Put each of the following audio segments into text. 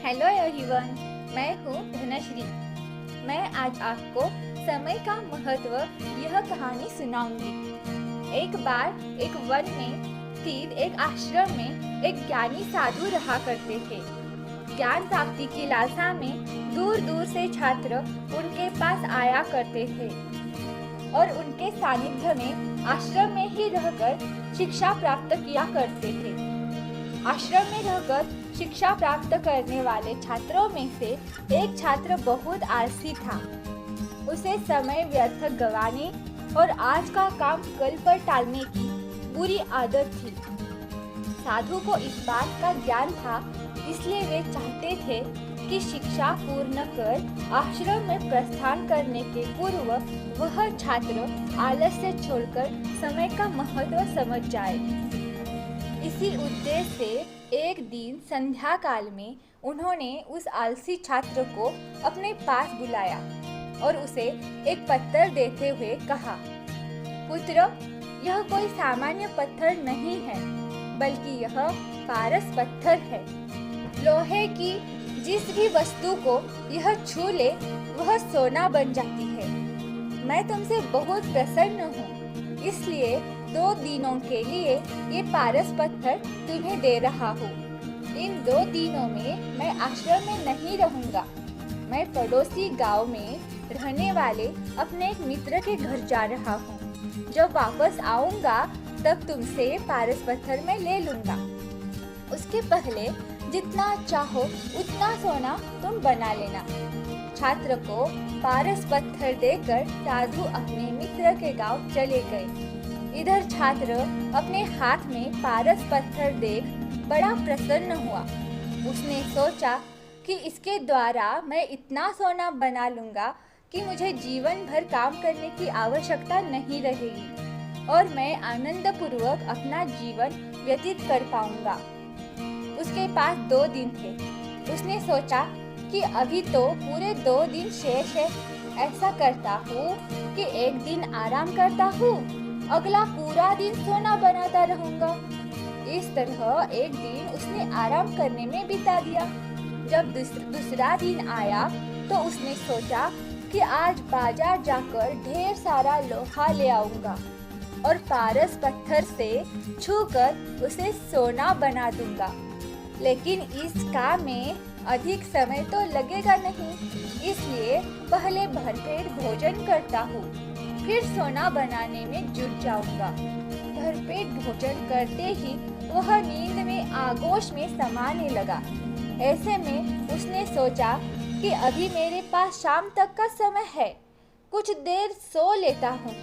Hello everyone, मैं हूँ धनश्री। मैं आज आपको समय का महत्व यह कहानी सुनाऊंगी। एक बार एक वन में स्थित एक आश्रम में एक ज्ञानी साधु रहा करते थे। ज्ञान प्राप्ति की लालसा में दूर दूर से छात्र उनके पास आया करते थे और उनके सानिध्य में आश्रम में ही रहकर शिक्षा प्राप्त किया करते थे। आश्रम में रहकर शिक्षा प्राप्त करने वाले छात्रों में से एक छात्र बहुत आलसी था। उसे समय व्यर्थ गंवाने और आज का काम कल पर टालने की बुरी आदत थी। साधु को इस बात का ज्ञान था, इसलिए वे चाहते थे कि शिक्षा पूर्ण कर आश्रम में प्रस्थान करने के पूर्व वह छात्र आलस्य छोड़कर समय का महत्व समझ जाए। इसी उद्देश्य से एक दिन संध्या काल में उन्होंने उस आलसी छात्र को अपने पास बुलाया और उसे एक पत्थर देते हुए कहा, पुत्र, यह कोई सामान्य पत्थर नहीं है, बल्कि यह पारस पत्थर है। लोहे की जिस भी वस्तु को यह छू ले वह सोना बन जाती है। मैं तुमसे बहुत प्रसन्न हूँ, इसलिए 2 दिनों के लिए ये पारस पत्थर तुम्हें दे रहा हूँ। इन 2 दिनों में मैं आश्रम में नहीं रहूँगा। मैं पड़ोसी गांव में रहने वाले अपने एक मित्र के घर जा रहा हूँ। जब वापस आऊँगा तब तुमसे पारस पत्थर मैं ले लूँगा। उसके पहले जितना चाहो उतना सोना तुम बना लेना। छात्र को पारस पत्थर देकर साधु अपने मित्र के गांव चले गए। इधर छात्र अपने हाथ में पारस पत्थर देख बड़ा प्रसन्न हुआ। उसने सोचा कि इसके द्वारा मैं इतना सोना बना लूँगा कि मुझे जीवन भर काम करने की आवश्यकता नहीं रहेगी और मैं आनंदपूर्वक अपना जीवन व्यतीत कर पाऊँगा। उसके पास 2 दिन थे। उसने सोचा कि अभी तो पूरे 2 दिन शेष है। ऐसा करता हूँ कि एक दिन आराम करता हूँ, अगला पूरा दिन सोना बनाता रहूंगा। इस तरह एक दिन उसने आराम करने में बिता दिया। जब दूसरा दिन आया तो उसने सोचा कि आज बाजार जाकर ढेर सारा लोहा ले आऊंगा और पारस पत्थर से छूकर उसे सोना बना दूंगा। लेकिन इस काम में अधिक समय तो लगेगा नहीं, इसलिए पहले भरपेट भोजन करता हूँ, फिर सोना बनाने में जुट जाऊंगा। भरपेट भोजन करते ही वह नींद में आगोश में समाने लगा। ऐसे में उसने सोचा कि अभी मेरे पास शाम तक का समय है, कुछ देर सो लेता हूँ।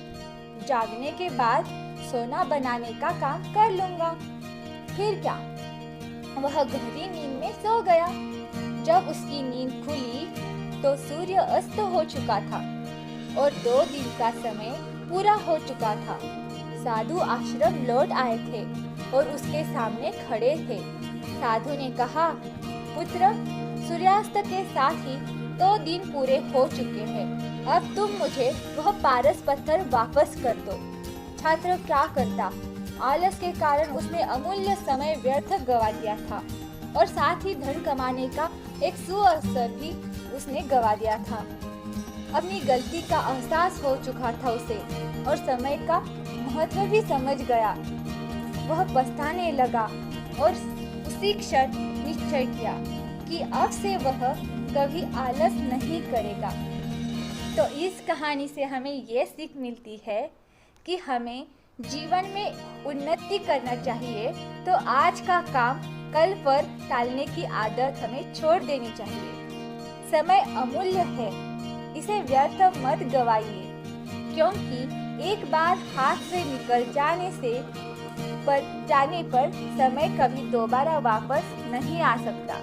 जागने के बाद सोना बनाने का काम कर लूंगा। फिर क्या, वह गहरी नींद में सो गया। जब उसकी नींद खुली तो सूर्य अस्त हो चुका था और 2 दिन का समय पूरा हो चुका था। साधु आश्रम लौट आए थे और उसके सामने खड़े थे। साधु ने कहा, पुत्र, सूर्यास्त के साथ ही 2 दिन पूरे हो चुके हैं। अब तुम मुझे वह पारस पत्थर वापस कर दो। छात्र क्या करता, आलस के कारण उसने अमूल्य समय व्यर्थ गवा दिया था और साथ ही धन कमाने का एक सुअवसर भी उसने गवा दिया था। अपनी गलती का एहसास हो चुका था उसे और समय का महत्व भी समझ गया। वह पछताने लगा और उसी क्षण निश्चय किया कि अब से वह कभी आलस नहीं करेगा। तो इस कहानी से हमें ये सीख मिलती है कि हमें जीवन में उन्नति करना चाहिए तो आज का काम कल पर टालने की आदत हमें छोड़ देनी चाहिए। समय अमूल्य है, इसे व्यर्थ मत गवाइए, क्योंकि एक बार हाथ से निकल जाने पर समय कभी दोबारा वापस नहीं आ सकता।